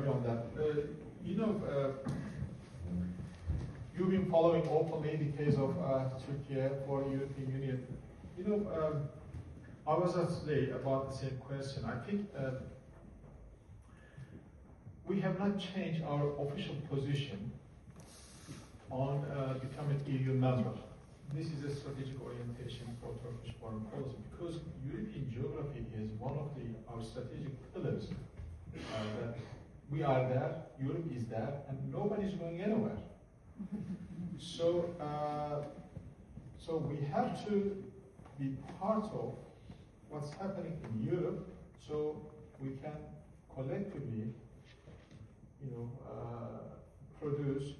you on that. You've been following openly the case of Turkey for European Union. I was asked today about the same question. I think we have not changed our official position on becoming EU member. This is a strategic orientation for Turkish foreign policy because European geography is one of our strategic pillars. That we are there, Europe is there, and nobody's going anywhere. So we have to be part of what's happening in Europe, so we can collectively, produce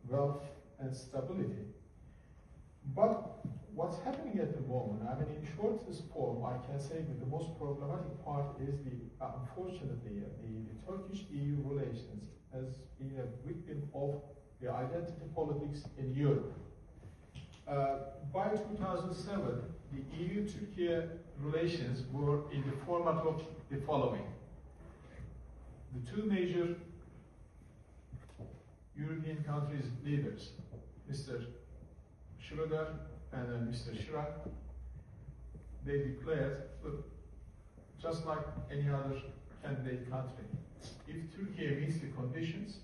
wealth and stability. But what's happening at the moment, in shortest form, I can say that the most problematic part is unfortunately, the Turkish-EU relations has been a victim of the identity politics in Europe. By 2007, the EU-Turkey relations were in the format of the following. The two major European countries' leaders, Mr. Schröder and Mr. Chirac, they declared, look, just like any other candidate country, if Turkey meets the conditions,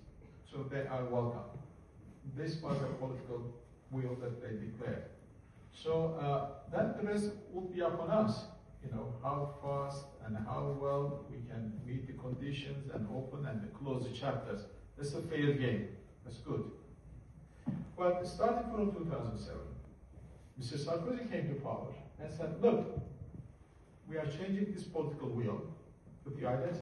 so they are welcome. This was a political will that they declared. So then the rest would be upon us, how fast and how well we can meet the conditions and open and close the chapters. That's a fair game. That's good. But starting from 2007, Mr. Sarkozy came to power and said, look, we are changing this political will, but the identity